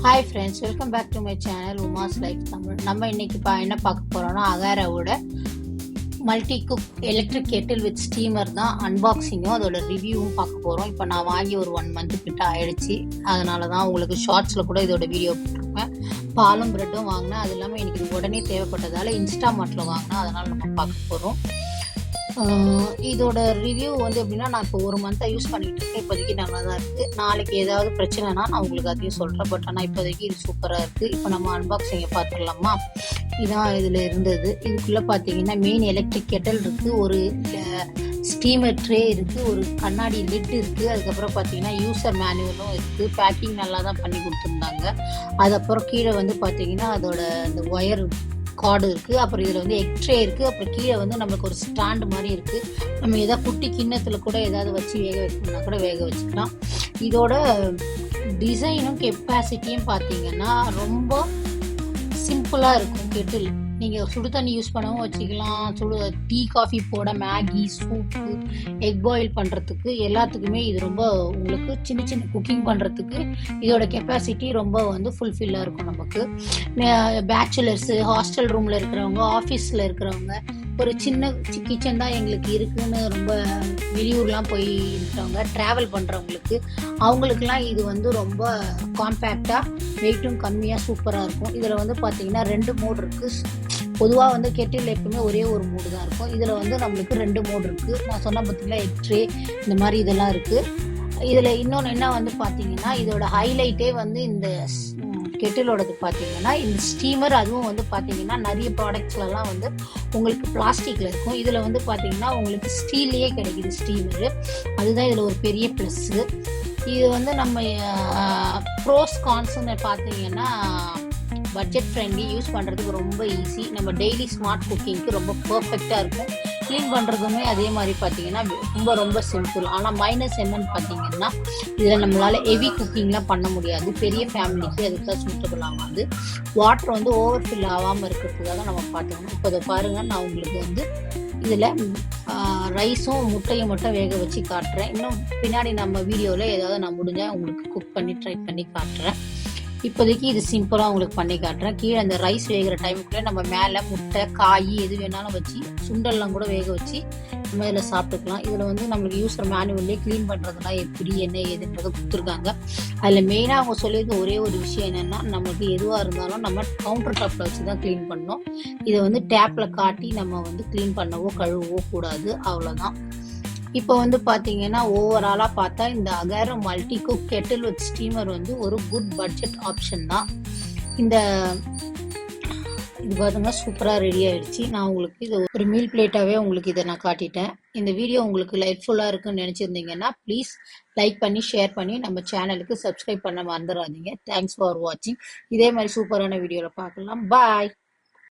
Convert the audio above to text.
Hi friends, welcome back to my channel Uma's Life Tamil. நம்ம இன்னைக்கு என்ன பார்க்க போறோம்னா அகாராவோட multi cook electric kettle with steamer தான் அன்பாக்சிங்கும் அதோட ரிவ்யூவும் பார்க்க போறோம். இப்போ நான் வாங்கி ஒரு 1 month கிட்ட ஆயிடுச்சு. அதனால தான் உங்களுக்கு ஷார்ட்ஸ்ல கூட இதோட வீடியோ போட்டிருப்பேன். பாலும் பிரெட்டும் வாங்கினேன். அது இல்லாமல் எனக்கு இது உடனே தேவைப்பட்டதால இன்ஸ்டாமார்ட்ல வாங்கினேன். அதனால நம்ம பார்க்க போறோம். இதோட ரிவ்யூ வந்து எப்படின்னா, நான் இப்போ 1 month யூஸ் பண்ணிட்டு இருக்கேன். இப்போதைக்கு நல்லா தான் இருக்குது. நாளைக்கு ஏதாவது பிரச்சனைனா நான் உங்களுக்கு அதையும் சொல்கிறேன். பட் ஆனால் இப்போதைக்கு இது சூப்பராக இருக்குது. இப்போ நம்ம அன்பாக்சிங்கை பார்த்துடலாமா? இதான் இதில் இருந்தது. இதுக்குள்ளே பார்த்தீங்கன்னா மெயின் எலக்ட்ரிக் கெட்டல் இருக்குது, ஒரு ஸ்டீமர் ட்ரே இருக்குது, ஒரு கண்ணாடி லிட் இருக்குது, அதுக்கப்புறம் பார்த்தீங்கன்னா யூசர் மேனுவலும் இருக்குது. பேக்கிங் நல்லா தான் பண்ணி கொடுத்துருந்தாங்க. அதுக்கப்புறம் கீழே வந்து பார்த்தீங்கன்னா அதோட அந்த ஒயர் கார்டு இருக்குது. அப்புறம் இதில் வந்து எக்ட்ரே இருக்குது. அப்புறம் கீழே வந்து நம்மளுக்கு ஒரு ஸ்டாண்டு மாதிரி இருக்குது. நம்ம எதாவது குட்டி கிண்ணத்தில் கூட ஏதாவது வச்சு வேக வைக்கணும்னா கூட வேக வச்சுக்கலாம். இதோட டிசைனும் கெப்பாசிட்டியும் பார்த்தீங்கன்னா ரொம்ப சிம்பிளாக இருக்கும். கெட்டில் நீங்கள் சுடு தண்ணி யூஸ் பண்ணவும் வச்சுக்கலாம், டீ காஃபி போட, மேகி, சூப்பு, எக் பாயில் பண்ணுறதுக்கு எல்லாத்துக்குமே இது ரொம்ப உங்களுக்கு சின்ன சின்ன குக்கிங் பண்ணுறதுக்கு இதோட கெப்பாசிட்டி ரொம்ப வந்து ஃபுல்ஃபில்லாக இருக்கும். நமக்கு பேச்சுலர்ஸு, ஹாஸ்டல் ரூமில் இருக்கிறவங்க, ஆஃபீஸில் இருக்கிறவங்க, ஒரு சின்ன கிச்சன் தான் எங்களுக்கு இருக்குதுன்னு ரொம்ப வெளியூர்லாம் போய் இருக்கிறவங்க, ட்ராவல் பண்ணுறவங்களுக்கு, அவங்களுக்குலாம் இது வந்து ரொம்ப காம்பேக்டாக, வெயிட்டும் கம்மியாக சூப்பராக இருக்கும். இதில் வந்து பார்த்தீங்கன்னா 2 மோட் இருக்குது. பொதுவாக வந்து கெட்டில் எப்பவுமே ஒரே ஒரு மூடு தான் இருக்கும். இதில் வந்து நம்மளுக்கு 2 மோட் இருக்குது. நான் சொன்ன பார்த்தீங்கன்னா எக்ட்ரே இந்த மாதிரி இதெல்லாம் இருக்குது. இதில் இன்னொன்று என்ன வந்து பார்த்தீங்கன்னா, இதோட ஹைலைட்டே வந்து இந்த கெட்டிலோடது பார்த்தீங்கன்னா இந்த ஸ்டீமர். அதுவும் வந்து பார்த்தீங்கன்னா நிறைய ப்ராடக்ட்ஸ்லாம் வந்து உங்களுக்கு பிளாஸ்டிக்கில் இருக்கும். இதில் வந்து பார்த்தீங்கன்னா உங்களுக்கு ஸ்டீல்லையே கிடைக்குது ஸ்டீமரு. அதுதான் இதில் ஒரு பெரிய ப்ளஸ்ஸு. இது வந்து நம்ம ப்ரோஸ் கான்ஸ்ன்னு பார்த்தீங்கன்னா பட்ஜெட் ஃப்ரெண்ட்லி, யூஸ் பண்ணுறதுக்கு ரொம்ப ஈஸி, நம்ம டெய்லி ஸ்மார்ட் குக்கிங்க்கு ரொம்ப பர்ஃபெக்டாக இருக்கும். க்ளீன் பண்ணுறதுமே அதே மாதிரி பார்த்தீங்கன்னா ரொம்ப சிம்பிள். ஆனால் மைனஸ் என்னன்னு பார்த்தீங்கன்னா, இதில் நம்மளால் ஹெவி குக்கிங்லாம் பண்ண முடியாது. பெரிய ஃபேமிலிக்கு அதுக்கு தான் சூட்டபிள் ஆகாது. வாட்டர் வந்து ஓவர் ஃபில் ஆகாமல் இருக்கிறதுக்காக நம்ம பார்த்துக்கணும். இப்போ இதை பாருங்கள், நான் உங்களுக்கு வந்து இதில் ரைஸும் முட்டையும் மட்டும் வேக வச்சு காட்டுறேன். இன்னும் பின்னாடி நம்ம வீடியோவில் ஏதாவது நான் முடிஞ்சால் உங்களுக்கு குக் பண்ணி ட்ரை பண்ணி காட்டுறேன். இப்போதைக்கு இது சிம்பிளாக உங்களுக்கு பண்ணி காட்டுறேன். கீழே அந்த ரைஸ் வேகிற டைமுக்குள்ளே நம்ம மேலே முட்டை, காய் எது வேணாலும் வச்சு, சுண்டல்லாம் கூட வேக வச்சு நம்ம இதில் சாப்பிட்டுக்கலாம். இதில் வந்து நம்மளுக்கு யூஸர் மேனுவல்லே க்ளீன் பண்ணுறதுலாம் எப்படி என்ன ஏதுன்றதை கொடுத்துருக்காங்க. அதில் மெயினாக அவங்க சொல்லியிருக்க ஒரே ஒரு விஷயம் என்னென்னா, நம்மளுக்கு எதுவாக இருந்தாலும் நம்ம கவுண்டர் டாப்பில் வச்சு தான் க்ளீன் பண்ணணும். இதை வந்து டேப்பில் காட்டி நம்ம வந்து க்ளீன் பண்ணவோ கழுவவோ கூடாது, அவ்வளோதான். இப்போ வந்து பார்த்தீங்கன்னா ஓவராலாக பார்த்தா இந்த Agaro multi cook Kettle with steamer வந்து ஒரு குட் பட்ஜெட் ஆப்ஷன் தான். இது பாருங்க, சூப்பராக ரெடி ஆயிடுச்சு. நான் உங்களுக்கு இது ஒரு மீல் பிளேட்டாகவே உங்களுக்கு இதை நான் காட்டிட்டேன். இந்த வீடியோ உங்களுக்கு ஹெல்ப்ஃபுல்லாக இருக்குன்னு நினச்சிருந்தீங்கன்னா ப்ளீஸ் லைக் பண்ணி ஷேர் பண்ணி நம்ம சேனலுக்கு சப்ஸ்கிரைப் பண்ண மறந்துடாதீங்க. தேங்க்ஸ் ஃபார் வாட்சிங். இதே மாதிரி சூப்பரான வீடியோவில் பார்க்கலாம். பாய்.